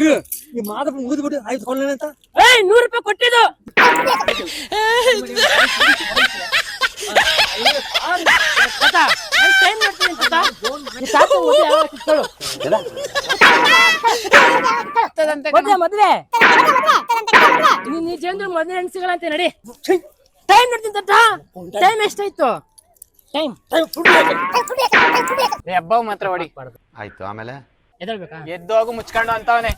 ಈ ಮಾದಪ್ಪ ಮುಗಿದ್ಬಿಟ್ಟು ಆಯ್ತು ಕೊಳ್ಳೇನೆ ಅಂತ 100 ರೂಪಾಯಿ ಕೊಟ್ಟಿದ್ದು ಟೈಮ್ ನೋಡ್ತೀನಿ ಮದ್ವೆ ನೀ ಜೇಂದ್ರ ಮದ್ವೆ ಹೆಣ್ಸಿಗಳಂತೆ ನಡಿ ಟೈಮ್ ನೋಡ್ತೀನಿ ಟೈಮ್ ಎಷ್ಟಾಯ್ತು ಟೈಮ್ ಹಬ್ಬ ಮಾತ್ರ ಹೊಡಿ ಆಯ್ತು ಆಮೇಲೆ ಎದ್ದೋಗು ಮುಚ್ಕೊಂಡು ಅಂತವನೆ.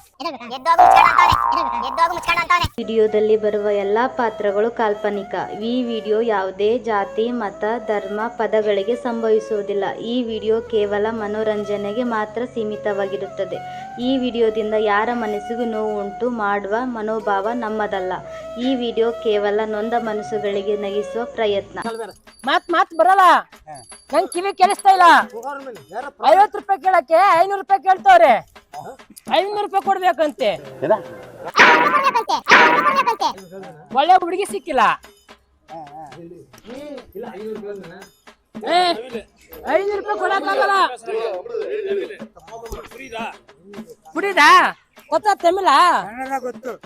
ವಿಡಿಯೋದಲ್ಲಿ ಬರುವ ಎಲ್ಲಾ ಪಾತ್ರಗಳು ಕಾಲ್ಪನಿಕ. ಈ ವಿಡಿಯೋ ಯಾವುದೇ ಜಾತಿ ಮತ ಧರ್ಮ ಪದಗಳಿಗೆ ಸಂಭವಿಸುವುದಿಲ್ಲ. ಈ ವಿಡಿಯೋ ಕೇವಲ ಮನೋರಂಜನೆಗೆ ಮಾತ್ರ ಸೀಮಿತವಾಗಿರುತ್ತದೆ. ಈ ವಿಡಿಯೋದಿಂದ ಯಾರ ಮನಸ್ಸಿಗೂ ನೋವು ಉಂಟು ಮಾಡುವ ಮನೋಭಾವ ನಮ್ಮದಲ್ಲ. ಈ ವಿಡಿಯೋ ಕೇವಲ ನೊಂದ ಮನಸ್ಸುಗಳಿಗೆ ನಗಿಸುವ ಪ್ರಯತ್ನ. ಮಾತ್ ಬರಲ್ಲ, ನಂಗೆ ಕಿವಿ ಕೇಳಿಸ್ತಾ ಇಲ್ಲ. 50 ರೂಪಾಯಿ ಕೇಳಕ್ಕೆ 500 ರೂಪಾಯಿ ಕೇಳ್ತವ್ರೆ. 500 ರೂಪಾಯಿ ಕೊಡ್ಬೇಕಂತೆ. ಒಳ್ಳೆ ಹುಡುಗಿ ಸಿಕ್ಕಿಲ್ಲ. 500 ರೂಪಾಯಿ ಕೊಡಕ್ಕಾಗಲ್ಲ. ಕುಡಿದಾ ಗೊತ್ತಾ? ತಮಿಳ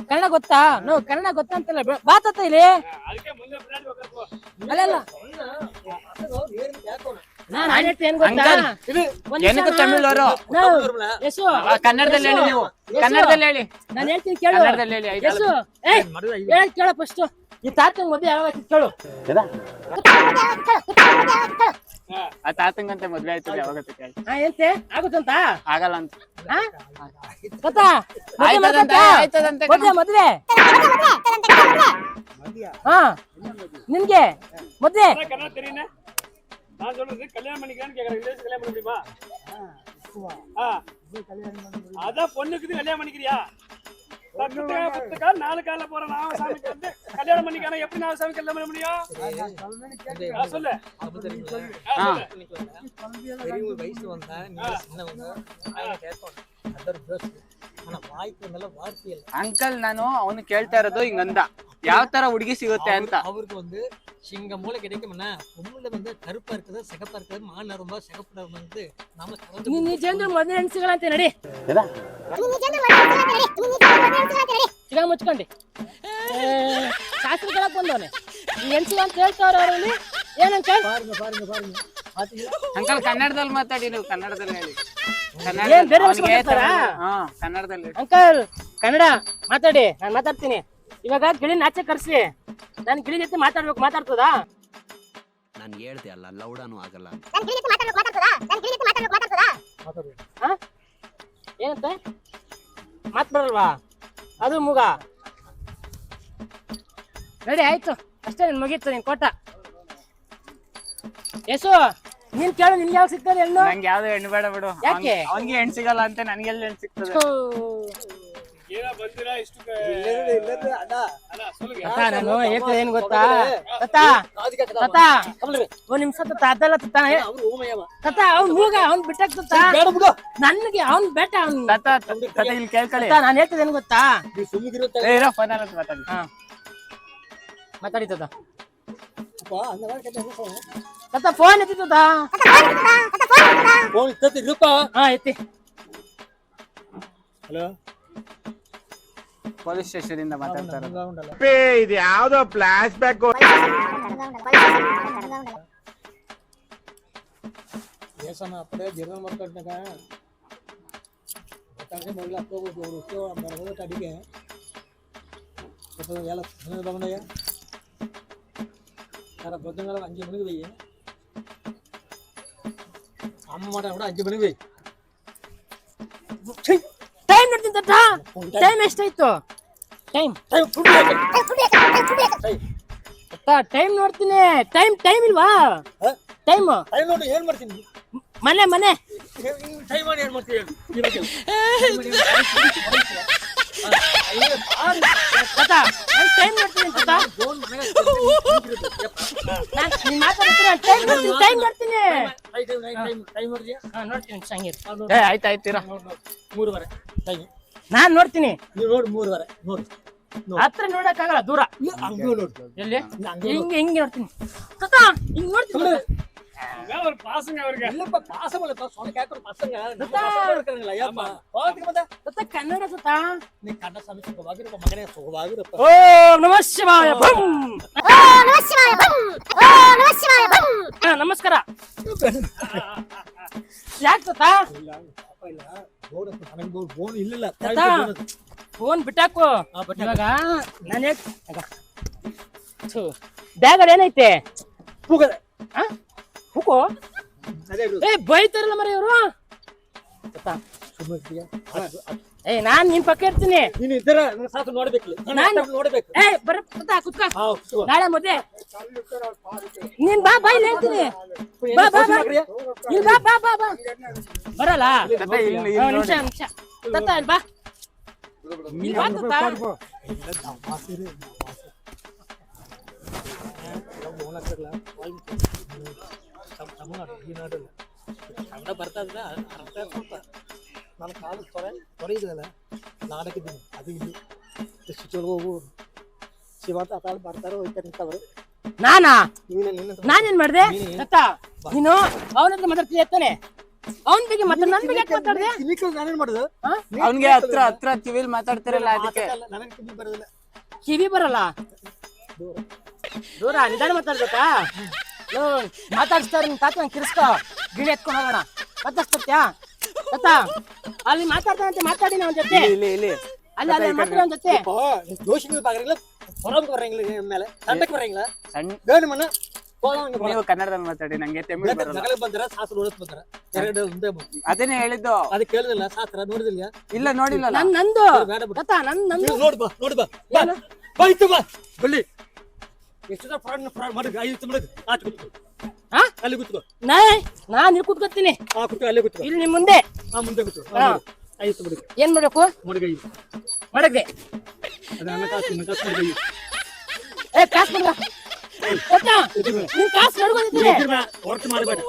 ಕನ್ನಡ ಗೊತ್ತಾ? ನಾವು ಕನ್ನಡ ಗೊತ್ತಾ ಅಂತಲ್ಲ ಬಾತತ್ತ ಇಲ್ಲಿ ಅಲ್ಲ ನಾನು ಏನ್ ಗೊತ್ತಾ? ಏನಕ್ಕೆ ತಮಿಳವರು ಯಶು ಕನ್ನಡದಲ್ಲಿ ಹೇಳಿ, ನೀವು ಕನ್ನಡದಲ್ಲಿ ಹೇಳಿ. ನಾನು ಹೇಳ್ತೀನಿ ಕೇಳು. ಯಶು ಹೇಳ ಕೇಳ ಫಸ್ಟ್. ಈ ತಾತಂಗ್ ಮದ್ವೆ ಯಾವಾಗ ಕೇಳು. ಆ ತಾತಂಗಂತೆ ಮದ್ವೆ ಆಯ್ತದೆ ಯಾವಾಗ ಎಂತೆ ಆಗುತ್ತಂತ? ಆಗಲ್ಲ ಅಂತ. ಮದ್ವೆ ಹಾ ನಿನ್ಗೆ ಮದ್ವೆ கல்யாணம் பண்ணிக்கலான்னு கேக்குறேன். கல்யாணம் பண்ண முடியுமா? அதான் பொண்ணுக்கு கல்யாணம் பண்ணிக்கிறியா? 4 கால போறேன் நான் சாமிக்கு வந்து கல்யாணம் பண்ணிக்கான எப்படி நான் சாமி கல்யாணம் பண்ண முடியும்? சொல்லு. பெரிய வயசு வந்தா நீங்க சின்னவங்க கேட்கணும். ಅದರ ಜೋಸ್ ನನ್ನ ವಾಯ್ತು ಮೇಲೆ ವಾರ್ತಿ ಇಲ್ಲ. ಅಂಕಲ್ ನಾನು ಅವನು ಕೇಳ್ತಾ ಇರೋದು ಹಿಂಗಂದ ಯಾವ ತರ ಹುಡುಗಿ ಸಿಗುತ್ತೆ ಅಂತ. அவருக்கு வந்து சிங்க மூளை கிடைக்கும்னா பொண்ணுல வந்து கருப்பா இருக்குது சிகப்பா இருக்குது மான் ரொம்ப சிகப்பு வந்து நாம கலந்து ನೀ ಜೇಂದ್ರ ಮದ್ವೆ ಹೆಣ್ಸಿಗಳಂತೆ ನಡಿ. ಈಗ ಮುಚ್ಕೊಂಡಿ ಶಾಸ್ತ್ರ ಕೇಳಕ್ ಬಂದವನೆ ಹೆಣ್ಸಿಗ ಅಂತ ಹೇಳ್ತಾವ್ರ ಅವರಲ್ಲಿ. ಏನಂತ ಅಂಕಲ್ ಕನ್ನಡದಲ್ಲಿ ಮಾತಾಡಿ, ನೀವು ಕನ್ನಡದಲ್ಲಿ ಹೇಳಿ. ಕನ್ನಡದಲ್ಲಿ ಅಂಕಲ್ ಕನ್ನಡ ಮಾತಾಡಿ, ನಾನು ಮಾತಾಡ್ತೀನಿ. ಇವಾಗ ಗಿಳಿ ನಾಚೆ ಕರ್ಸಿ ನಾನು ಗಿಳಿ ಜೊತೆ ಮಾತಾಡ್ಬೇಕು. ಮಾತಾಡ್ತದಾ? ನಾನು ಹೇಳ್ದೆ ಅಲ್ಲ ಲೌಡಾನು ಆಗಲ್ಲ. ಏನಂತ ಮಾತ್ ಬರಲ್ವಾ? ಅದು ಮೂಗ ರೆಡಿ ಆಯ್ತು ಅಷ್ಟೇ. ನನ್ ಮುಗೀತು ನಿನ್ ಕೋಟ. ಯಶು ನೀನ್ ಕೇಳು, ನಿನ್ ಯಾವ ಸಿಗ್ತದೆ ಹೆಣ್ಣು? ನಂಗೆ ಯಾವ್ದು ಹೆಣ್ಣು ಬೇಡ ಬಿಡು. ಯಾಕೆ? ಅವನ್ಗೆ ಹೆಣ್ಣು ಸಿಗಲ್ಲ ಅಂತ ನನ್ಗೆಲ್ಲ ಹೆಣ್ಣು ಸಿಗ್ತದೆ. ನಾನು ಹೇಳ್ತೇನೆ ಏನ್ ಗೊತ್ತಾ ಒಂದ್ ನಿಮಿಷ ಅದಲ್ಲ ತತ್ತ ಅವ್ನ್ ಮೂಗ ಅವ್ನ್ ಬಿಟ್ಟಾಗ್ತತ್ತ ನನ್ಗೆ ಅವ್ನ್ ಬೇಟ ಇಲ್ಲಿ ಕೇಳ್ಕೊಳ್ಳಿ. ನಾನು ಹೇಳ್ತೇನೆ ಏನ್ ಗೊತ್ತಾ? ಮಾತಾಡಿತದ ಫೋನ್ ಎತ್ತಿತದ ಎತ್ತಿ. ಹಲೋ ಪೊಲೀಸ್ ಸ್ಟೇಷನ್ ಇಂದ ಮಾತಾಡ್ತಾರೆ. ಇದು ಯಾವ್ದೋ ಫ್ಲಾಶ್ ಬ್ಯಾಕ್. ದೇಶನ ಅಪ್ಪಡೆ ಜೀರ್ಣ ಮಾಡ್ಕೊಂಡಾಗ ಗೊತ್ತಾಗ ಮೊದಲು ಹಾಕೋಬೋದು ಅವರು ಅಡಿಗೆ ಎಲ್ಲ ತಗೊಂಡಯ್ಯ ಯಾರ ಬೊದ್ದಂಗಳ 5 ಮಣಿಗೆ ಬೈ ಅಮ್ಮ ಮಾಡ ಕೂಡ 5 ಮಣಿಗೆ ಬೈ. ಟೈಮ್ ನೋಡ್ತೀನಿ ಟೈಮ್ ಎಷ್ಟಾಯ್ತು? ಟೈಮ್ ಟೈಮ್ ನೋಡ್ತೀನಿ. ಟೈಮ್ ಇಲ್ವಾ? ಟೈಮ್ ನೋಡಿ ಏನ್ ಮಾಡ್ತೀನಿ? ಮನೆ ಟೈಮ್ ಮಾಡಿ ಏನ್ ಮಾಡ್ತೀನಿ? ಟೈಮ್ ನೋಡ್ತೀನಿ ಆಯ್ತಾಯ್ತೀರ 3:30 ಟೈಮ್ ನಾನ್ ನೋಡ್ತೀನಿ. ನೀವು ನೋಡಿ 3:30 ನೋಡಿ ಹತ್ರ ನೋಡಕ್ಕಾಗಲ್ಲ, ದೂರ ಹಂಗೆ ನೋಡಿ. ಎಲ್ಲಿ ಹಿಂಗೆ ನೋಡ್ತೀನಿ. ಹಿಂಗ್ ನೋಡ್ತೀನಿ. இல்லப்பா பாசம் இல்லப்பா சொன்ன கேட்கற பசங்க நம்ம பசங்க இருக்காங்களா ஏப்பா பாத்துக்கு வந்தா ತಾತ ಕನ್ನಡ ತಾತ நீ கண்ண சாமி சுகವಾಗಿರಪ್ಪ ಮಗನೇ ಸುಖವಾಗಿರಪ್ಪ ಓಂ ನಮಃ ಶಿವಾಯ ಬಂ ಓಂ ನಮಃ ಶಿವಾಯ ಬಂ ಓಂ ನಮಃ ಶಿವಾಯ ಬಂ ನಮಸ್ಕಾರ ಯಾಕೆ ತಾತ ಇಲ್ಲ ಅಪ್ಪ ಇಲ್ಲ ಬೋನ್ ನನಗೆ ಬೋನ್ ಇಲ್ಲ ತಾತ ಫೋನ್ ಬಿಟ್ಟಾಕು ಇವಾಗ ನಾನೇ ಬ್ಯಾಗ್ ಅಲ್ಲಿ ಏನೈತೆ ಹೋಗದ ಹುಕೋ ಅದೇ ಏ ಬೈತಾರಲ್ಲ ಮರ ಇವರು ಸುಮ್ಮನೆ ಏ ನಾನ್ ನಿನ್ ಪಕ್ಕ ಇರ್ತೀನಿ ನೀನು ಇದ್ದರ ನನ್ನ ಸಾಕು ನೋಡ್ಬೇಕು ನಾನು ನೋಡ್ಬೇಕು ಏ ಬರ ಕುತ್ಕ ಹಾ ನಾಳೆ ಮದ್ವೆ ನೀನ್ ಬಾ ಬಾ ಇಲ್ಲಿ ಹೇಳ್ತೀನಿ ಬಾ ಬಾ ಬಾ ಇಲ್ಲಿ ಬಾ ಬಾ ಬಾ ಬಾ ಬರಲ್ಲ ನಿಮಿಷ ನಿಮಿಷ ತತ್ತ ಇಲ್ಲಿ ಬಾ ಇಲ್ಲಿ ಬಾ ತತ್ತ ಕನ್ನಡ ಬರ್ತಾ ಇದ್ರೆ ಅರ್ಥ ಸ್ವಲ್ಪ ನನ್ನ ಕಾಲು ತೊರೆ ಇದೆಯಲ್ಲ ನಾಡಕಿದ್ದೀನಿ ಅದು ಇದು ಎಷ್ಟು ಚಲೋ ಹೋಗು ಶಿವಂತ ಕಾಲು ಬರ್ತಾರೆ ಹೋಗ್ತಾರೆ ನಿಂತವರು ನಾನಾ ನೀನು ನಾನೇನ್ ಮಾಡ್ದೆ ತತ್ತ ನೀನು ಅವನ ಹತ್ರ ಮಾತಾಡ್ತೀಯ ತಾನೆ ಅವನ ಬಗ್ಗೆ ಮಾತಾಡ ನನ್ ಬಗ್ಗೆ ಯಾಕೆ ಮಾತಾಡ್ದೆ ನಾನೇನ್ ಮಾಡುದು ಅವ್ನ್ಗೆ ಹತ್ರ ಹತ್ರ ಕಿವಿಲ್ ಮಾತಾಡ್ತಿರಲ್ಲ ಅದಕ್ಕೆ ನನಗೆ ಕಿವಿ ಬರೋದಿಲ್ಲ ಕಿವಿ ಬರಲ್ಲ ದೂರ ನಿಧಾನ ಮಾತಾಡ್ಬೇಕಾ ಮಾತಾಡಿಸ್ತಾರ ನಿನ್ ತಾತ ನಂಗೆ ಕಿರಿಸ್ಕೊ ಗಿಳಿ ಎತ್ಕೊಂಡು ಹೋಗೋಣ ಮಾತಾಡ್ಸ್ತೀಯಾ ತಾತ ಅಲ್ಲಿ ಮಾತಾಡ್ತಾನಂತೆ ಮಾತಾಡಿನ ಅವನ ಜೊತೆ ಇಲ್ಲಿ ಇಲ್ಲಿ ಅಲ್ಲಿ ಅಲ್ಲಿ ಮಾತಾಡ ಅವನ ಜೊತೆ ಜೋಶಿಗಳು ಬರಂಗಿಲ್ಲ ಹೊರಗೆ ಬರಂಗಿಲ್ಲ ಮೇಲೆ ತಂಡಕ್ಕೆ ಬರಂಗಿಲ್ಲ ಸಣ್ಣ ಬೇಡ ಮನ ನೀವು ಕನ್ನಡದಲ್ಲಿ ಮಾತಾಡಿ ನಂಗೆ ತಮಿಳ್ ಬರಲ್ಲ ಜಗಳ ಬಂದ್ರ ಶಾಸ್ತ್ರ ಓದಕ್ ಬಂದ್ರ ಎರಡು ಮುಂದೆ ಅದೇನೆ ಹೇಳಿದ್ದು ಅದಕ್ಕೆ ಕೇಳಿದಿಲ್ಲ ಶಾಸ್ತ್ರ ನೋಡಿದಿಲ್ಲ ಇಲ್ಲ ನೋಡಿಲ್ಲ ನಂದು ಬೇಡ ಬಿಡು ತಾತ ನಂದು ನೋಡ್ ಬಾ ನೋಡ್ ಬಾ ಬಾ ಇತ್ತು ಬಾ ಬಲ್ಲಿ ಎಷ್ಟು ಫ್ರಾಡ್ ಮಾಡಿ ಐದು ಮಾಡಿ ಆಚೆ ಕೂತ್ಕೋ ಹಾ ಅಲ್ಲಿ ಕೂತ್ಕೋ ನಾನ್ ಇಲ್ಲಿ ಕೂತ್ಕೊತೀನಿ ಆ ಕೂತ್ಕೋ ಅಲ್ಲೇ ಕೂತ್ಕೋ ಇಲ್ಲಿ ನಿಮ್ ಮುಂದೆ ಆ ಮುಂದೆ ಕೂತ್ಕೋ ಐದು ಮುಡುಗ ಏನ್ ಮಾಡ್ಬೇಕು ಮುಡುಗೈ ಮಾಡಕ್ದೆ ಅದು ನನ್ನ ಕಾಸು ಮುಡುಗೈ ಏ ಕಾಸ್ ಬಂದ ನೀನ್ ಕಾಸ್ ನಡ್ಕೊಂಡಿದ್ದೀನಿ ಹೊರತು ಮಾಡಬೇಡ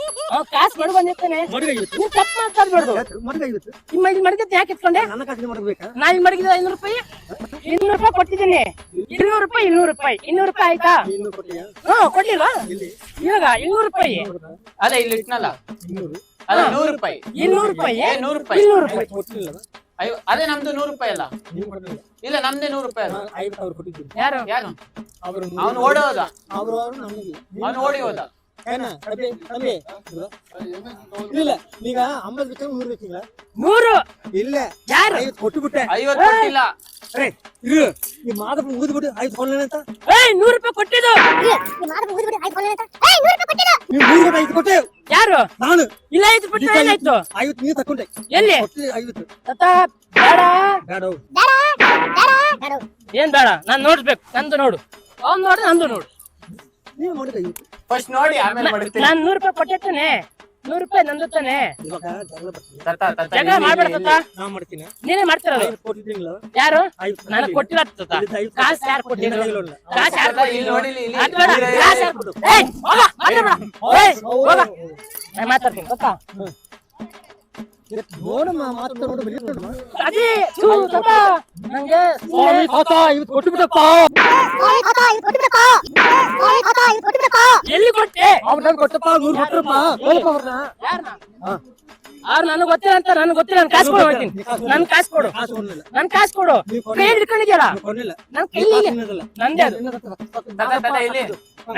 ಕಾಸ್ ನಡ್ಕೊಂಡಿರ್ತಾನೆ ಮುಡುಗೈ ನೀನ್ ತಪ್ಪು ಮಾತಾಡ್ಬಾರ್ದು ಮುಡುಗೈ ಇವತ್ತು ನಿಮ್ಮ ಇಲ್ಲಿ ಮಡಗತ್ತೆ ಯಾಕೆ ಇಟ್ಕೊಂಡೆ ನನ್ನ ಕಾಸಿನ ಮಾಡಬೇಕಾ ನಾ ಇಲ್ಲಿ ಮಡಗಿದ 500 ರೂಪಾಯಿ 200 ರೂಪಾಯಿ ಕೊಟ್ಟಿದ್ದೀನಿ 200 ರೂಪಾಯಿ 200 ರೂಪಾಯಿ 200 ರೂಪಾಯಿ ಆಯ್ತಾ ಇನ್ನೂ ಕೊಟ್ಟಿಯಾ ಕೊಡ್ಲಿಲ್ವಾ ಇವಾಗ 200 ರೂಪಾಯಿ ಅಲ್ಲ ಇಲ್ಲಿ ಇಟ್ನಲ್ಲ ಅಲ್ಲ 100 ರೂಪಾಯಿ 200 ರೂಪಾಯಿ 100 ರೂಪಾಯಿ 200 ರೂಪಾಯಿ ಕೊಟ್ಟಿಲ್ಲ ಅಯ್ಯೋ ಅದೇ ನಮ್ದು 100 ರೂಪಾಯಿ ಅಲ್ಲ ನೀವು ಕೊಟ್ಟಿಲ್ಲ ಇಲ್ಲ ನಮ್ದೇ 100 ರೂಪಾಯಿ ಅಲ್ಲ 50,000 ಕೊಟ್ಟಿದ್ದೀನಿ ಯಾರು ಯಾರು ಅವರು ಅವ್ನು ಓಡಿ ಹೋದ ಅವರು ನಮಗೆ ಅವ್ನು ಓಡಿ ಹೋದ ಏನ ಅಬ್ಬೆ ಅಬ್ಬೆ ಇಲ್ಲ ಈಗ 50 ಬೇಕು 100 ಬೇಕಿಲ್ಲ 100 ಇಲ್ಲ ಯಾರು 50 ಕೊಟ್ಟು ಬಿಟ್ಟೆ 50 ಕೊಟ್ಟಿಲ್ಲ ಅರೆ ಇರು ಈ ಮಾದಪ್ಪ ಮುಗಿದು ಬಿಟ್ಟು 5 ಕೊಳ್ಳೇನ ಅಂತ ಏಯ್ 100 ರೂಪಾಯಿ ಕೊಟ್ಟಿದ್ದು ನೀವು 3 5 ಕೊಟ್ಟೆ ಯಾರು ನಾನು ಇಲ್ಲ 5 ಕೊಟ್ಟು ಏನಾಯ್ತು 50 ನೀವು ತಕೊಂಡೆ ಎಲ್ಲಿ ಕೊಟ್ಟು 50 ತಾತ ಬೇಡ ಬೇಡ ಏನ್ ಬೇಡ ನಾನ್ ನೋಡ್ಬೇಕು ನಂದು ನೋಡು ಅವ್ನ್ ನೋಡು ನಂದು ನೋಡು ನೀವು ಮಾಡಿದ 50 ಫಸ್ಟ್ ನೋಡಿ ಆಮೇಲೆ ಮಾಡ್ತೀನಿ ನಾನ್ 100 ರೂಪಾಯಿ ಕೊಟ್ಟಿರ್ತಾನೆ 100 ರೂಪಾಯಿ ನಂದು ತಾನೆ ಇವಾಗ ಜಗಳ ಬರ್ತೀನಿ ತಾತ ಜಗಳ ಮಾಡ್ಬೇಡ ತಾತ ನಾ ಮಾಡ್ತೀನಿ ನೀನೇ ಮಾಡ್ತಿರೋದು 5 ಕೊಟ್ಟಿದ್ದೀನಿಲ್ಲ ಯಾರು 5 ನನಗ್ ಕೊಟ್ಟಿಲ್ಲ ತಾತ ಕಾಸು ಯಾರು ಕೊಟ್ಟಿಲ್ಲ ಕಾಸು ಯಾರು ತಾತ, ಇಲ್ಲಿ ನೋಡಿ ಇಲ್ಲಿ ಅದ್ ಬೇಡ, ಕಾಸು ಯಾರು ಕೊಟ್ಟು? ಏಯ್, ಹೋಗ, ಮಾತಾಡ್ಬೇಡ. ಏಯ್, ಹೋಗ. ನಾನ್ ಮಾತಾಡ್ತೀನಿ ಗೊತ್ತಾ ನೋಡು ಮಾತು ನೋಡು ಬಲಿ ನೋಡು ಅದೇ ಥೂ, ತಾತ, ನಂಗೆ ಸ್ವಾಮಿ ತಾತ 50 ಕೊಟ್ಟು ಬಿಟ್ಟಪ್ಪ ಎಲ್ಲಿ ಕೊಟ್ಟೆ ಅವ್ರು ನಂಗೆ ಕೊಟ್ಟಪ್ಪ 100 ಕೊಟ್ಟರಪ್ಪ ಹೇಳಪ್ಪ ಅವ್ರನ್ನ ಯಾರನ್ನ ಅವ್ರು ನನಗೆ ಗೊತ್ತಿಲ್ಲ ಅಂತ ನನಗೆ ಗೊತ್ತಿಲ್ಲ ನನ್ ಕಾಸು ಕೊಡು ಹೋಗ್ತೀನಿ ನನ್ ಕಾಸು ಕೊಡು ಕಾಸು ಕೊಡಲಿಲ್ಲ ನನ್ ಕಾಸು ಕೊಡು ಕೈ ಹಿಡ್ಕೊಂಡಿದ್ಯಲ್ಲ ಕೊಡಲಿಲ್ಲ ನನ್ ಕೈಲಿ ನಂದೇ ಅದು ತಾತ ಇಲ್ಲಿ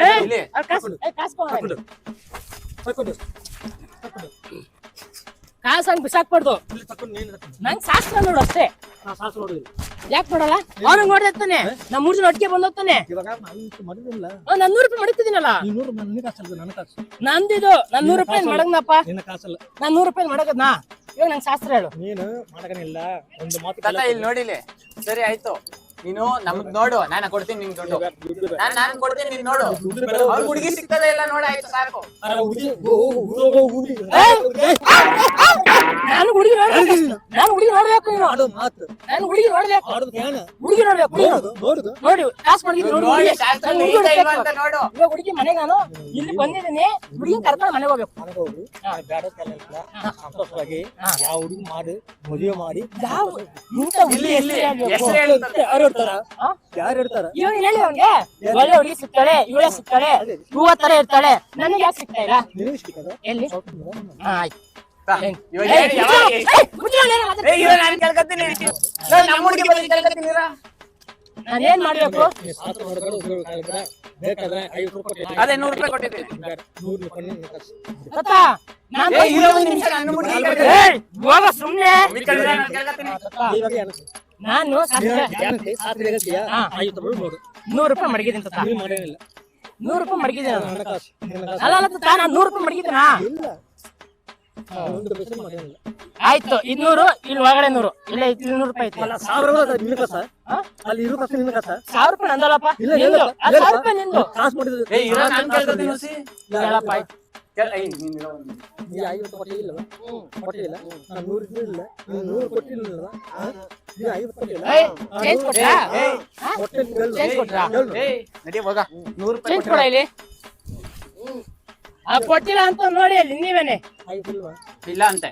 ಏಯ್, ಇಲ್ಲಿ ಆ ಕಾಸು ಕಾಸು ಕೊಡು ತಕೊಂಡು ಕಾಸು ಹಂಗ್ ಬಿಸಾಕ್ಬಾರ್ದು ಇಲ್ಲಿ ತಕೊಂಡು ನೀನು ತಕೊಂಡು ನಂಗ್ ಶಾಸ್ತ್ರ ನೋಡು ಅಷ್ಟೇ ನಾ ಸಾಸು ನೋಡಿಲ್ಲ ಯಾಕೆ ನೋಡಲ್ಲ ಅವನು ನೋಡಿರ್ತಾನೆ ನಾ 3 ಜನ ಒಟ್ಟಿಗೆ ಬಂದೋಗ್ತಾನೆ ಇವಾಗ ನಾನು ಮಾಡಿದಿಲ್ಲ ನಾನ್ 100 ರೂಪಾಯಿ ಮಡಗ್ತಿದ್ದೀನಲ್ಲ 200 ನನಗೆ ಕಾಸಲ್ಲ ನನ್ನ ಕಾಸು ನಂದಿದು ನಾನ್ 100 ರೂಪಾಯಿ ಮಡಗ್ನಪ್ಪ ನಿನ್ನ ಕಾಸಲ್ಲ ನಾನ್ 100 ರೂಪಾಯಿ ಮಡಗದ್ನಾ ಇವಾಗ ನಂಗೆ ಶಾಸ್ತ್ರ ಹೇಳು ನೀನು ಮಾಡಕನಿಲ್ಲ ಒಂದು ಮಾತು ತಾತ ಇಲ್ಲಿ ನೋಡಿಲಿ ಸರಿ ಆಯ್ತು ನೀನು ನಮ್ಗ್ ನೋಡು ನಾನು ಕೊಡ್ತೀನಿ ನಿಂಗೆ ದುಡ್ಡು ನಾನು ಕೊಡ್ತೀನಿ ನೀನ್ ನೋಡು ಅವ್ರ ಹುಡುಗಿ ಸಿಗ್ತದೆ ಇಲ್ಲ ನೋಡ ಆಯ್ತು ಸಾಕು ಅರೆ ಹುಡುಗಿ ನಾನು ಹುಡುಗಿ ನೋಡ್ಬೇಕು ನೀನು. ಆಡೋ ಮಾತು ನಾನು ಹುಡುಗಿ ನೋಡ್ಬೇಕು. ಆಡೋದು ಧ್ಯಾನ ಹುಡುಗಿ ನೋಡ್ಬೇಕು ನೀನು. ನೋಡುದು ನೋಡಿ ಕ್ಲಾಸ್ ಮಾಡಿದ್ದೀನಿ ನೋಡಿ ನೋಡಿ ಹುಡುಗಿ. ಶಾಸ್ತ್ರ ನಾನು ಐತಾ ಹುಡುಗಿ ಇಲ್ವಾ ಅಂತ ನೋಡ್ಬೇಕು. ನೋಡು. ಇವಾಗ ಹುಡುಗಿ ಮನೆಗೆ ನಾನು ಇಲ್ಲಿ ಬಂದಿದ್ದೀನಿ. ಹುಡುಗಿನ ಕರ್ಕೊಂಡು ಮನೆಗೆ ಹೋಗ್ಬೇಕು. ಮನೆಗೆ ಹೋಗಿ ಬೇಡ ಸಂತೋಷವಾಗಿ ಯಾವ ಹುಡುಗಿ ಮಾಡಿ ಮದುವೆ ಮಾಡಿ ಯಾವ ಇಂಥ ಹುಡುಗಿ ಇಲ್ಲಿ ಹೆಸ್ರು ಹೆಸರು ಹೇಳ್ತಾರೆ. ಯಾರು ಇರ್ತಾರ ಹಾ? ಯಾರು ಇರ್ತಾರ ಇವಾಗ ಹೇಳಿ ಅವ್ನಿಗೆ ಒಳ್ಳೆ ಹುಡುಗಿ ಸಿಗ್ತಾಳೆ, ಇವಳೇ ಸಿಗ್ತಾಳೆ, ಹೂವ ತರ ಇರ್ತಾಳೆ, ನನಗೆ ಯಾಕೆ ಸಿಗ್ತಾ ಇಲ್ಲ? ನಿನಗೆ ಸಿಕ್ಕದ ಎಲ್ಲಿ? ಹಾ, ಆಯ್ತು. ಇವಾಗ ಹೇಳಿ, ಯಾವಾಗ? ಇವಾಗ ನಾನು ಕೇಳ್ಕೊತೀನಿ. ನಮ್ಮ ಹುಡುಗಿ ಬಗ್ಗೆ ಕೇಳ್ಕೊತೀನಿ ಇರ. ನಾನೇನ್ ಮಾಡ್ಬೇಕು? ಶಾಸ್ತ್ರ ಮಾಡ್ಕೊಂಡು ಬೇಕಾದ್ರೆ 50 ರೂಪಾಯಿ ಅದೇ 100 ರೂಪಾಯಿ ಕೊಟ್ಟಿದ್ದೀನಿ. 100 ರೂಪಾಯಿ ತಾತ, ನಾನು ಇರೋ ಒಂದು ನಿಮಿಷ ನನ್ನ ಹುಡುಗಿ ಏಯ್, ಹೋಗ ಸುಮ್ನೆ. ಕೇಳ್ಕೊತೀನಿ. ಇವಾಗ ಏನು ನಾನು ಶಾಸ್ತ್ರ ಏನಂತೆ ಶಾಸ್ತ್ರ ಹೇಗತ್ತೀಯಾ 50 ರೂಪಾಯಿ ನೋಡು 100 ರೂಪಾಯಿ ಮಡಗಿದ್ದೀನಿ ತಾತ. ನೀವು ಮಾಡೇನಿಲ್ಲ 100 ರೂಪಾಯಿ ಮಡಗಿದ್ದೀನಿ ನಾನು. ಹಣಕಾಸು ಅಲ್ಲ ಅಲ್ಲ ತಾತ, ನಾನು 100 ರೂಪಾಯಿ ಮಡಗಿದ್ದೀನಾ? ಇಲ್ಲ ಒಂದು ಪೈಸೆ ಮಾಡೇನಿಲ್ಲ ಆಯ್ತು, 200 ಇಲ್ಲಿ ಒಳಗಡೆ 100 ಇಲ್ಲ 200 ರೂಪಾಯಿ ಐತಿ. ಅಲ್ಲ 1000 ನಿನ್ನ ಕಸ ಅಲ್ಲಿ ಇರೋ ಕಸ ನಿನ್ನ ಕಸ 1000 ರೂಪಾಯಿ ನಂದಲ್ಲಪ್ಪ. ಇಲ್ಲ ನಿಂದು. ಇಲ್ಲ 1000 ರೂಪಾಯಿ ನಿಂದು. ಕಾಸು ಮಾಡಿದ್ರು ಏ ಇರೋ ನಾನು ಕೇಳ್ಕೊತೀನಿ ಹುಸಿ. ಹೇಳಪ್ಪ ಆಯ್ತು. ನೀನ್ ಇರೋ ಒಂದು. ನೀ 50 ಕೊಟ್ಟಿಲ್ಲ ಕೊಟ್ಟಿಲ್ಲ ನಾನು 100 ಇದ್ದಿಲ್ಲ ನೀನು 100 ಕೊಟ್ಟಿಲ್ಲ ನೀ 50 ಕೊಟ್ಟಿಲ್ಲ ಏಯ್, ಚೇಂಜ್ ಕೊಟ್ರಾ? ಕೊಟ್ಟಿಲ್ಲ ಚೇಂಜ್ ಕೊಟ್ರಾ? ಏಯ್ ನಡಿ ಹೋಗ 100 ರೂಪಾಯಿ ಚೇಂಜ್ ಕೊಡ ಇಲ್ಲಿ. ಕೊಟ್ಟಿಲ್ಲ ಅಂತ ನೋಡಿ ಅಲ್ಲಿ ನೀವೇನೆ. 5 ಇಲ್ವಾ ಇಲ್ಲ ಅಂತೆ.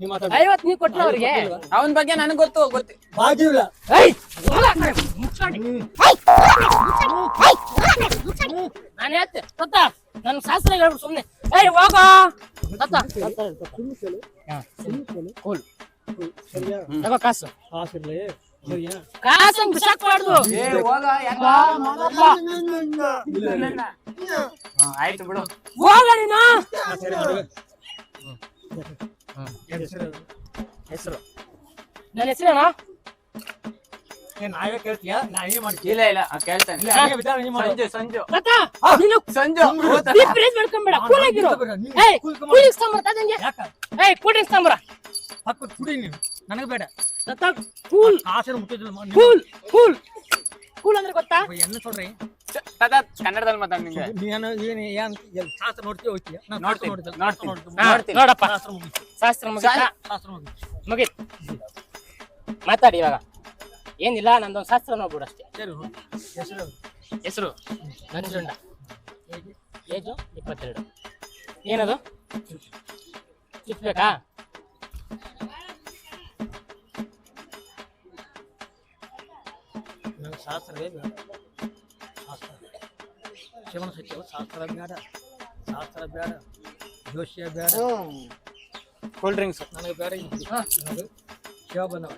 ನೀ ಮಾತಾಡಿ 50 ನೀ ಕೊಟ್ರ ಅವ್ರಿಗೆ. ಅವನ ಬಗ್ಗೆ ನನಗೆ ಗೊತ್ತು. ಬಾಜಿ ಇಲ್ಲ ಏಯ್, ಹೋಗ ಆ ಕಡೆ, ಮುಚ್ಕೊಂಡು. ನಾನು ಹೇಳ್ತೆ ತತ್ತ, ನನ್ನ ಶಾಸ್ತ್ರ ಹೇಳ್ಬಿಡು ಸುಮ್ನೆ. ಏಯ್ ಹೋಗ ತತ್ತ. ಸುಮ್ಮನೆ ಕೇಳು ಸುಮ್ಮನೆ ಕೇಳು ಕೂಲ್ ಸರಿಯಾ ತಗೋ ಕಾಸು. ಕಾಸಿರ್ಲಿ ಸರಿಯಾ ಕಾಸು ಬಿಸಾಕ್ ಮಾಡ್ದು. ಏ ಹೋಗ ಯಾಕ ಆಯ್ತು ಬಿಡು. ಹೋಗ ನೀನು. ಸರಿ ನೋಡು ಹೆಸರು ನನ್ನ ಹೆಸರೇನಾ? ನಾವೇ ಕೇಳ್ತೀಯಾ ನಾವೇ ಮಾಡ್ತೀಯ ಇಲ್ಲ ಇಲ್ಲ ಕೇಳ್ತಾನೆ. ಸಂಜು ತತ್ತ, ನೀನು ಸಂಜು ನೀ ಪ್ರೇಸ್ ಮಾಡ್ಕೊಂಬೇಡ, ಕೂಲ್ ಆಗಿರು. ಏಯ್, ಕೂಲ್ ಡ್ರಿಂಕ್ಸ್ ತಗೊಂಬರ ತಾತಂಗೆ. ಏಯ್, ಕೂಲ್ ಡ್ರಿಂಕ್ಸ್ ತಗೊಂಬರ. ಹಾಕು ಕುಡಿ ನೀನು ನನಗೆ ಬೇಡ ತತ್ತ, ಕೂಲ್ ಕಾಸನ್ನು ಮುಟ್ಟಿದ್ರು ಕೂಲ್ ಕೂಲ್ ಕೂಲ್ ಅಂದ್ರೆ ಗೊತ್ತಾ? என்ன சொல்றேன் ಕನ್ನಡದಲ್ಲಿ ಮಾತಾಡ್ ನಿಂಗೆ. ನೀನು ಏನು ಶಾಸ್ತ್ರ ನೋಡ್ತೀಯ ಹೋಗ್ತೀಯ ನೋಡ್ತೀನಿ. ನೋಡಪ್ಪ, ಶಾಸ್ತ್ರ ಮುಗಿತು ಶಾಸ್ತ್ರ ಮುಗಿತಾ? ಶಾಸ್ತ್ರ ಮುಗಿತು ಮುಗೀತು. ಮಾತಾಡಿ ಇವಾಗ. ಏನಿಲ್ಲ, ನಂದೊಂದು ಶಾಸ್ತ್ರ ನೋಡ್ಬಿಡು ಅಷ್ಟೇ. ಸರಿ ಹೆಸರು ಹೆಸರು ನಂಜುಂಡ. ಏಜು 22. ಏನದು ಚುಚ್ಬೇಕಾ? ನನ್ನ ಶಾಸ್ತ್ರವೇ ಬೇಡ ಶಾಸ್ತ್ರ ಶಿವನ ಸತ್ಯ ಶಾಸ್ತ್ರ ಬೇಡ ಶಾಸ್ತ್ರ ಬೇಡ ಜೋಶಿಯ ಬೇಡ ಕೂಲ್ ಡ್ರಿಂಕ್ಸ್ ನನಗೆ ಬೇಡ ನನಗೆ ಶಿವ ಬಂದವ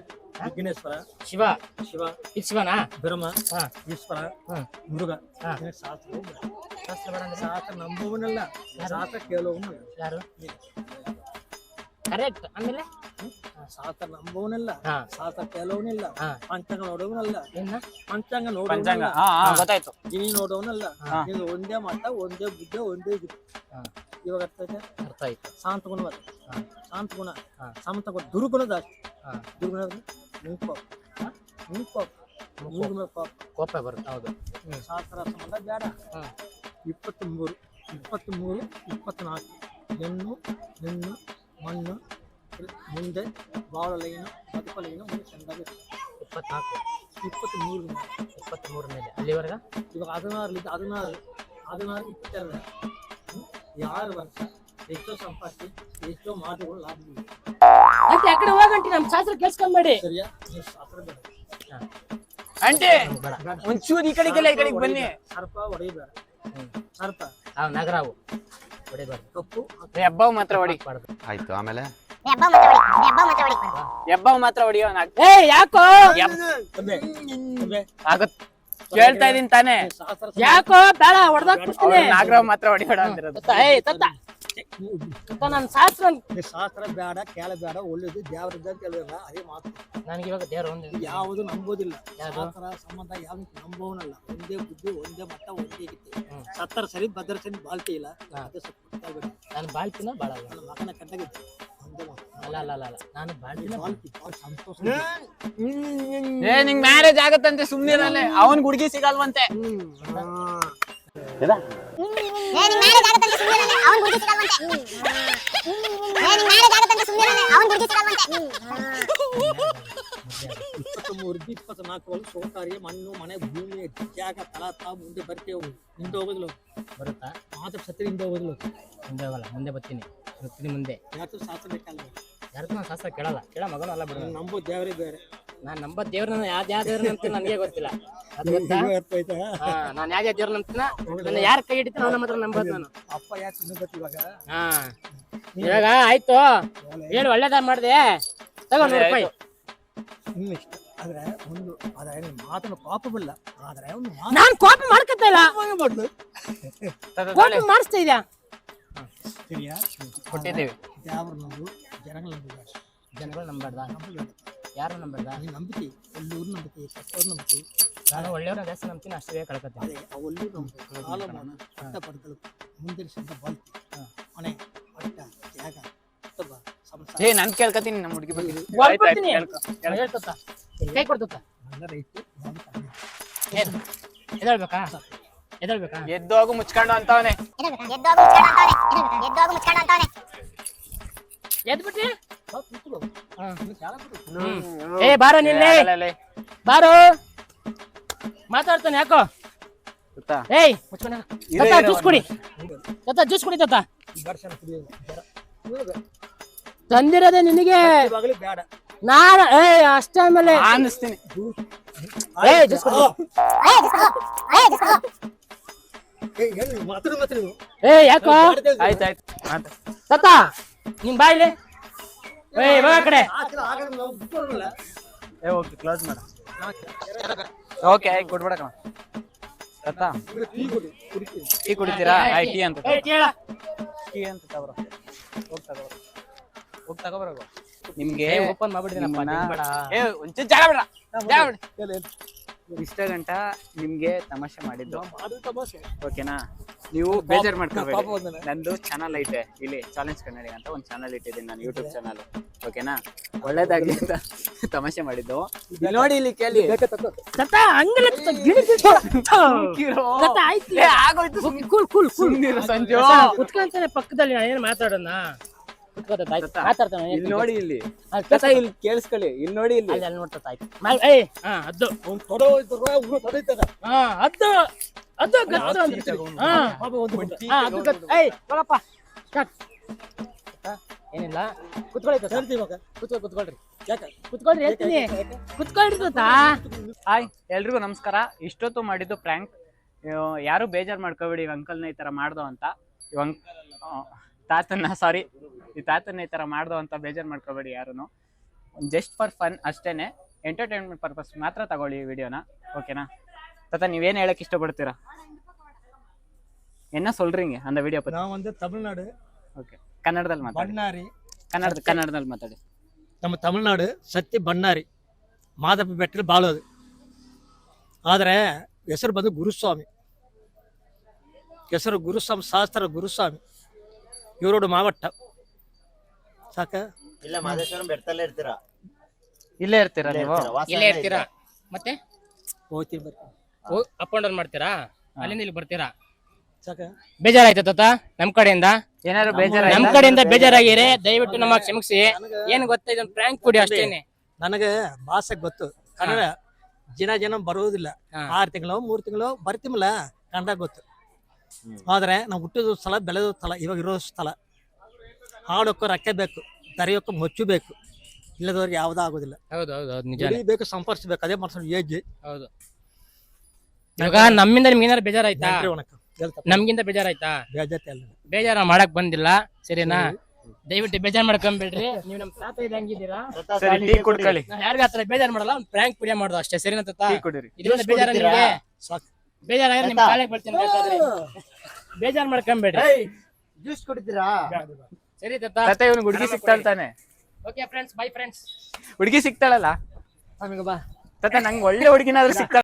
ವಿಘ್ನೇಶ್ವರ ಶಿವ. ಶಿವ ಇದು ಶಿವನಾ? ಬ್ರಹ್ಮ ಹಾ. ಈಶ್ವರ ಹಾ. ಮುರುಘ ಹಾ. ಶಾಸ್ತ್ರವೇ ಬೇಡ ಶಾಸ್ತ್ರ ಬೇಡ ಅಂದ್ರೆ ಶಾಸ್ತ್ರ ನಂಬುವನಲ್ಲ ಶಾಸ್ತ್ರ ಕೇಳುವವನಲ್ಲ ಯಾರು? ಕರೆಕ್ಟ್. ಆಮೇಲೆ ಶಾಸ್ತ್ರ ನಂಬುವನಲ್ಲ ಹಾ. ಶಾಸ್ತ್ರ ಕೇಳುವವನಿಲ್ಲ ಹಾ. ಪಂಚಾಂಗ ನೋಡುವನಲ್ಲ ಏನ? ಪಂಚಾಂಗ ಪಂಚಾಂಗ ನೋಡುವವನಲ್ಲ ಗೊತ್ತಾಯ್ತು. ಗಿಣಿ ನೋಡುವವನಲ್ಲ ಹಾ. ನೀನು ಒಂದೇ ಮಠ ಒಂದೇ ಬುದ್ಧ ಒಂದೇ ಇದು ಹಾ. ಇವಾಗ ಅರ್ಥೈತೆ ಅರ್ಥ ಆಯ್ತು. ಶಾಂತ ಗುಣವಾದ ಹಾ. ಶಾಂತ ಗುಣ ಹಾ. ಶಾಂತ ಗುಣ ದುರ್ಗುಣ ಜಾಸ್ತಿ ಹಾ. ದುರ್ಗುಣ ನಿಂಕೋಪ ನಿಂಕೋಪ ಮೂರು ಪಾಪ ಕೋಪ ಬರುತ್ತೆ. ಹೌದು. ಶಾಸ್ತ್ರ ಸಂಬಂಧ ಬೇಡ ಹ್ಮ್. 23 23 24 ಹೆಣ್ಣು ಹೆಣ್ಣು ಮಣ್ಣು ಮುಂದೆ ಬಾಳಲೈನು ಬದುಕಲೈನು ಮುಂದೆ ಚೆಂದಾಗಿ 24 23 23 ಮೇಲೆ ಅಲ್ಲಿವರೆಗ ಇವಾಗ 16 22 ಯಾರು ವರ್ಷ ಎಷ್ಟೋ ಸಂಪಾದಿಸಿ ಎಷ್ಟೋ ಮಾತುಗಳು ಲಾಭ ಇದೆ. ಅಂತ ಆ ಕಡೆ ಹೋಗಂಟಿ ನಮ್ಮ ಶಾಸ್ತ್ರ ಕೇಳಿಸ್ಕೊಂಬೇಡಿ. ಸರಿಯಾ ನೀವು ಶಾಸ್ತ್ರ ಬೇಡ ಆಂಟಿ ಒಂಚೂರು ಈ ಕಡೆಗೆಲ್ಲ ಈ ಕಡೆಗೆ ಬನ್ನಿ. ಸರ್ಪ ಹೊಡೆಯಬೇಡ ಸರ್ಪ ಅವ್ ನಗರಾವು ಹೊಡಿಬಾರ್ದು. ತಪ್ಪು ಹೆಬ್ಬಾವ್ ಮಾತ್ರ ಹೊಡಿ. ಆಯ್ತು ಆಮೇಲೆ ಹೆಬ್ಬಾವ್ ಮಾತ್ರ ಹೊಡಿಯೋ. ಏ ಯಾಕೋ ತಬ್ಬೆ ತಬ್ಬೆ ಆಗತ್ ಕೇಳ್ತಾ ಇದೀನಿ ತಾನೇ. ಶಾಸ್ತ್ರ ಯಾಕೋ ಬೇಡ ಹೊಡೆದಾಕ್ಬಿಡ್ತೀನಿ. ನಾಗರಾವ್ ಮಾತ್ರ ಹೊಡಿಬೇಡ ಅಂದಿರೋದು. ಏಯ್ ತತ್ತ ನನ್ನ ಶಾಸ್ತ್ರ ಶಾಸ್ತ್ರ ಬೇಡ ಕೇಳ ಬೇಡ ಒಳ್ಳೇದು ದೇವರಿದ್ದ ಕೇಳಿಲ್ಲ ಅದೇ ಮಾತು ನನಗೆ ಇವಾಗ ದೇವ್ರ ಒಂದು ಯಾವುದು ನಂಬೋದಿಲ್ಲ ಯಾವುದು? ಶಾಸ್ತ್ರ ಸಂಬಂಧ ಯಾವ್ದು ನಂಬೋನಲ್ಲ ಒಂದೇ ಬುದ್ಧಿ ಒಂದೇ ಮಟ್ಟ ಒಂದೇ ಗೀತೆ ಸತ್ತರ ಸರಿ ಭದ್ರ ಸರಿ ಬಾಳ್ತಿ ಇಲ್ಲ ಅದೇ ಸತ್ತು ನಾನು ಬಾಳ್ತಿನ ಬಾಳ ನನ್ನ ಮಗನ ಕಂಡಾಗಿದ್ದೆ ಒಂದೇ ಮಾತು ಅಲ್ಲ ಅಲ್ಲ ಅಲ್ಲ ಅಲ್ಲ ನಾನು ಬಾಳ್ತಿನ ಬಾಳ್ತಿ ಭಾಳ ಸಂತೋಷ ಏ ನಿಂಗ್ ಮ್ಯಾರೇಜ್ ಆಗತ್ತಂತೆ ಸುಮ್ನಿರಲ್ಲೇ. ಅವನ್ ಹುಡುಗಿ ಸಿಗಲ್ವಂತೆ. 24 ಸೋಕಾರಿ ಮಣ್ಣು ಮನೆ ಭೂಮಿ ಜಾಗ ತಳ ಮುಂದೆ ಬರ್ತೇವೆ ಹಿಂದೆ ಹೋಗೋದಿಲ್ಲ ಬರುತ್ತಾ ಮಾತ್ರ ಸತ್ರಿ ಹಿಂದೆ ಹೋಗೋದಿಲ್ಲ ಮುಂದೆ ಹೋಗಲ್ಲ ಮುಂದೆ ಬರ್ತೀನಿ ಮುಂದೆ ಯಾಕೆ ಶಾಸ್ತ್ರ ಬೇಕಲ್ಲ ಯಾರ್ದು ನಾನು ಶಾಸ್ತ್ರ ಕೇಳಲ್ಲ ಕೇಳ ಮಗನೂ ಅಲ್ಲ ಬಿಡ ನಂಬೋ ದೇವರೇ ಬೇರೆ ನಾನು ನಂಬ ದೇವ್ರನ್ನ ಯಾವ ದೇವ್ರನ್ನ ಅಂತ ನನಗೆ ಗೊತ್ತಿಲ್ಲ ಅದು ಗೊತ್ತಾ ನಾನು ಯಾವ ದೇವ್ರನ್ನ ಅಂತೀನ ನನ್ನ ಯಾರ ಕೈ ಹಿಡಿತಾರ ಅವನ ಮಾತ್ರ ನಂಬೋದು ನಾನು ಅಪ್ಪ ಯಾಕೆ ಸುಮ್ಮನೆ ಗೊತ್ತು ಇವಾಗ ಹಾ ಇವಾಗ ಆಯ್ತು ಏನು ಒಳ್ಳೇದ ಮಾಡಿದೆ ತಗೋ 100 ರೂಪಾಯಿ ಇನ್ನು ಇಷ್ಟ ಆದ್ರೆ ಒಂದು ಆದ್ರೆ ಮಾತನ್ನು ಪಾಪವಿಲ್ಲ ಆದ್ರೆ ಒಂದು ನಾನು ಕಾಪಿ ಮಾಡ್ಕೊತಾ ಇಲ್ಲ ಮಾಡ್ಲು ಕಾಪಿ ಮಾಡಿಸ್ತಾ ಇದೆಯಾ ಸರಿಯಾ ಕೊಟ್ಟಿದ್ದೀವಿ ದೇವ್ರ ನಂಬು ಜನಗಳು ನಂಬುದು ಜನಗಳು ನಂಬಾರ್ದ ನಂಬುದು ಯಾರು ನಂಬಾರ್ದ ನೀನು ನಂಬಿಕೆ ಒಳ್ಳೂರು ನಂಬಿಕೆ ಕೆಟ್ಟವ್ರು ನಂಬಿಕೆ ನಾನು ಒಳ್ಳೆಯವ್ರ ಜಾಸ್ತಿ ನಂಬ್ತೀನಿ ಅಷ್ಟೇ ಕಳ್ಕೊತೀನಿ ಅದೇ ಆ ಒಳ್ಳೂರು ನಂಬಿಕೆ ಕಾಲಮಾನ ಪಟ್ಟ ಪಡ್ಗಳು ಮುಂದಿನ ಶಬ್ದ ಬಾಳ್ತಿ ಮನೆ ಪಟ್ಟ ಜಾಗ ಕುಟುಂಬ ಸಂಸಾರ ಏ ನಾನ್ ಕೇಳ್ಕತೀನಿ ನಮ್ಮ ಹುಡುಗಿ ಬಗ್ಗೆ ಬರ್ಕೊಡ್ತೀನಿ. ಹೇಳ್ತತ್ತ ಕೈ ಕೊಡ್ತತ್ತ ಎಲ್ಲ ರೈತು ಯಾವ್ದು ಕಡಿಮೆ ಎದ್ದೇಳ್ಬೇಕಾ ಎದ್ದೇಳ್ಬೇಕಾ ಎದ್ದು ಹೋಗು ಮುಚ್ಕೊಂಡು ಅಂತವನೆ ಎದ್ಬಿಟ್ಟಿ ಸ್ವಲ್ಪ ಕೂತ್ಕೋ. ಇನ್ನು ಕೆಳಗೆ ಕೂತ್ಕೋ. ಏ ಬಾರೋ ನಿಲ್ಲಿ ಬಾರೋ ಮಾತಾಡ್ತಾನೆ ಯಾಕೋ ಗೊತ್ತಾ ಏಯ್ ಮುಚ್ಕೊಂಡ ಜ್ಯೂಸ್ ಕುಡಿ ಜ್ಯೂಸ್ ಕುಡಿ ತಾತ ಈ ವರ್ಷ ಕುಡಿಯೋದು ಜರ. ಇವಾಗ ತಂದಿರೋದೇ ನಿನಗೆ ಇವಾಗಲೇ ಬೇಡ ನಾನು ಅಷ್ಟೇ ಆಮೇಲೆ ಅನ್ನಿಸ್ತೀನಿ ಜ್ಯೂಸ್ ಕುಡಿ ಮಾತಾಡು ಮಾತಾಡು ಯಾಕೋ ಆಯ್ತಾಯ್ತು ತಾತ ನಿನ್ ಬಾಯಿಲೆ ಬಾ ಆ ಕಡೆ ಏ ಓಕೆ ಕ್ಲೋಸ್ ಮಾಡ ಓಕೆ ಆಯ್ತು ಕೊಡ್ಬೇಡಕ್ಕ ಗೊತ್ತಾ ಟೀ ಕುಡಿತೀರಾ ಆಯ್ತು ಟೀ ಅಂತ ಕೇಳ ಟೀ ಅಂತ ತಗೋರ ಹೋಗಿ ತಗೋಬರ ನಿಮ್ಗೆ ಓಪನ್ ಮಾಡ್ಬಿಟ್ಟಿದ್ದೀನಪ್ಪ ಏ ಒಂಚೂರು ಜಾಗ ಬಿಡ್ರ ಇಷ್ಟ ಗಂಟ ನಿಮ್ಗೆ ತಮಾಷೆ ಮಾಡಿದ್ದು ಓಕೆನಾ ನೀವು ಬೇಜಾರ್ ಮಾಡ್ಕೋಬೇಡಿ ನಂದು ಚಾನಲ್ ಐತೆ ಇಲ್ಲಿ ಚಾಲೆಂಜ್ ಕನ್ನಡಿ ಅಂತ ಒಂದು ಚಾನಲ್ ಇಟ್ಟಿದ್ದೀನಿ ನಾನು ಯೂಟ್ಯೂಬ್ ಚಾನಲ್ ಓಕೆನಾ ಒಳ್ಳೇದಾಗ್ಲಿ ಅಂತ ತಮಾಷೆ ಮಾಡಿದ್ದು ಇಲ್ಲಿ ನೋಡಿ ಇಲ್ಲಿ ಕೇಳಿ ತಾತ ಹಂಗಲ್ಲ ತಾತ ಆಯ್ತು ಆಗೋಯ್ತು ಕೂಲ್ ಕೂಲ್ ಸುಮ್ನಿರು ಸಂಜು ಕುತ್ಕೊಂತಾನೆ ಪಕ್ಕದಲ್ಲಿ ನಾನು ಏನು ಮಾತಾಡೋಣ ಕುತ್ಕೋತ ಮಾತಾಡ್ತಾನೆ ಇಲ್ಲಿ ನೋಡಿ ಇಲ್ಲಿ ತಾತ ಇಲ್ಲಿ ಕೇಳಿಸ್ಕೊಳ್ಳಿ ಇಲ್ಲಿ ನೋಡಿ ಇಲ್ಲಿ ಅಲ್ಲಿ ನೋಡ್ತಾ ಆಯ್ತು ಏಯ್ ಅದು ತೊಡೋ ತೊಡೈತದ ಹಾ ಅದು ಅದು ಗತ್ತು ಅಂತಿರ್ತೀವಿ. ಹಾ ಅದು ಗತ್ತು ಏಯ್ ಹೋಗಪ್ಪ ಸ್ಟಾರ್ಟ್ ಏನಿಲ್ಲ ಕುತ್ಕೊಳ್ಳಿ ತಾತ. ಹೇಳ್ತೀವಿ ಇವಾಗ ಕುತ್ಕೊಳ್ರಿ ಯಾಕೆ ಕುತ್ಕೊಳ್ರಿ ಹೇಳ್ತೀನಿ ಕುತ್ಕೊಳ್ರಿ ತಾತ ಹಾಯ್ ಎಲ್ರಿಗೂ ನಮಸ್ಕಾರ ಇಷ್ಟೊತ್ತು ಮಾಡಿದ್ದು ಪ್ರ್ಯಾಂಕ್ ಯಾರು ಬೇಜಾರು ಮಾಡ್ಕೋಬೇಡಿ ಇವ್ ಅಂಕಲ್ನ ಈ ತರ ಮಾಡ್ದೋ ಅಂತ ಇವ್ ತಾತನ್ನ ಸಾರಿ ಈ ತಾತನ್ನ ಈ ತರ ಮಾಡ್ದೋ ಅಂತ ಬೇಜಾರು ಮಾಡ್ಕೋಬೇಡಿ ಯಾರು ಜಸ್ಟ್ ಫಾರ್ ಫನ್ ಅಷ್ಟೇನೆ ಎಂಟರ್ಟೈನ್ಮೆಂಟ್ ಪರ್ಪಸ್ ಮಾತ್ರ ತಗೊಳ್ಳಿ ಈ ವಿಡಿಯೋನ ಓಕೆನಾ ತಾತ ನೀವೇನು ಹೇಳಕ್ ಇಷ್ಟಪಡ್ತೀರಾ என்ன சொல்றீங்க அந்த வீடியோ பத்தி ನಾವು ಒಂದು ತಮಿಳ್ನಾಡು ಓಕೆ ಕನ್ನಡದಲ್ಲಿ ಮಾತಾಡಿ ಬಣ್ಣಾರಿ ಕನ್ನಡದಲ್ಲಿ ಮಾತಾಡಿ ನಮ್ಮ ತಮಿಳ್ನಾಡು ಸತ್ಯ ಬಣ್ಣಾರಿ ಮಾದಪ್ಪ ಬೆಟ್ಟದಲ್ಲಿ ಬಾಳೋದು ಆದರೆ ಹೆಸರು ಬಂದು ಗುರುಸ್ವಾಮಿ ಹೆಸರು ಗುರುಸ್ವಾಮಿ ಶಾಸ್ತ್ರ ಗುರುಸ್ವಾಮಿ ಇವರೋಡು ಮಾವಟ್ಟ ಸಾಕ ಇಲ್ಲ ಮಾದೇಶ್ವರಂ ಬೆಟ್ಟದಲ್ಲೇ ಇರ್ತೀರಾ ಇಲ್ಲೇ ಇರ್ತೀರಾ ನೀವು ಇಲ್ಲೇ ಇರ್ತೀರಾ ಮತ್ತೆ ಹೋಗ್ತೀನಿ ಬರ್ತೀನಿ ಅಪ್ ಅಂಡ್ ಡೌನ್ ಮಾಡ್ತೀರಾ ಅಲ್ಲಿಂದ ಇಲ್ಲಿ ಬರ್ತೀರಾ ಸಾಕ ಬೇಜಾರಾಯ್ತಾ ತಾತ ನಮ್ ಕಡೆಯಿಂದ ಏನಾದ್ರು ಬೇಜಾರ ನಮ್ ಕಡೆಯಿಂದ ಬೇಜಾರಾಗಿರಿ ದಯವಿಟ್ಟು ನಮ್ಮ ಕ್ಷಮಿಸಿ ಏನ್ ಗೊತ್ತಾ ಇದೊಂದು ಪ್ರ್ಯಾಂಕ್ ಕೊಡಿ ಅಷ್ಟೇನೆ ನನಗೆ ಭಾಷೆ ಗೊತ್ತು ಕನ್ನಡ ಜನ ಬರುವುದಿಲ್ಲ 6 ತಿಂಗಳು 3 ತಿಂಗಳು ಬರ್ತೀಮಲ್ಲ ಕನ್ನಡ ಗೊತ್ತು ಆದ್ರೆ ನಾವು ಹುಟ್ಟಿದ ಸ್ಥಳ ಬೆಳೆದ ಸ್ಥಳ ಇವಾಗ ಇರೋ ಸ್ಥಳ ಹಾಡೋಕ್ಕೂ ರಕ್ಕೆ ಬೇಕು ತರೆಯೋಕ್ಕೂ ಮೊಚ್ಚು ಬೇಕು ಇಲ್ಲದವ್ರಿಗೆ ಯಾವುದೂ ಆಗೋದಿಲ್ಲ ಹೌದು ಹೌದು ಹೌದು ನಿಜ ಬೇಕು ಸಂಪರ್ಕಿಸ್ಬೇಕು ಅದೇ ಮಾಡ್ಸೋಣ ಏಜ್ ಹೌದು ಇವಾಗ ನಮ್ಮಿಂದ ನಿಮ್ಗೆ ಏನಾರು ಬೇಜಾರಾಯ್ತಾ ನಮ್ಗಿಂತ ಬೇಜಾರಾಯ್ತಾ ಬೇಜಾತಿ ಅಲ್ಲ ಬೇಜಾರ ಮಾಡಕ್ ಬಂದಿಲ್ಲ ಸರಿನಾ ದಯವಿಟ್ಟು ಬೇಜಾರ್ ಮಾಡ್ಕೊಂಬೇಡ್ರಿ ನೀವು ನಮ್ ತಾತ ಇದಂಗಿದ್ದೀರಾ ಸರಿ ಟೀ ಕುಡ್ಕೊಳ್ಳಿ ನಾನ್ ಯಾರಿಗ ಆತರ ಬೇಜಾರ್ ಮಾಡಲ್ಲ ಒಂದು ಪ್ರ್ಯಾಂಕ್ ವಿಡಿಯೋ ಮಾಡೋದು ಅಷ್ಟೇ ಸರಿನಾ ತಾತ ಟೀ ಕುಡೀರಿ ಇದರಿಂದ ಬೇಜಾರ ನಿಮ್ಗೆ ಸಾಕು ಬೇಜಾರಾದ್ರೆ ನಿಮ್ ಕಾಲಿಗೆ ಬರ್ತೀನಿ ಬೇಕಾದ್ರೆ ಬೇಜಾರ್ ಮಾಡ್ಕೊಂಬೇಡ್ರಿ ಜ್ಯೂಸ್ ಕುಡಿತೀರಾ ಸರಿ ತಾತ ತಾತ ಇವನು ಹುಡುಗಿ ಸಿಗ್ತಾಳ್ತಾನೆ ಓಕೆ ಫ್ರೆಂಡ್ಸ್ ಬೈ ಫ್ರೆಂಡ್ಸ್ ಹುಡುಗಿ ಸಿಗ್ತಾಳಲ್ಲ ಆಮೇಲೆ ಬಾ ತಾತ ನಂಗೆ ಒಳ್ಳೆ ಹುಡುಗಿನಾದ್ರೂ ಸಿಗ್ತಾಳ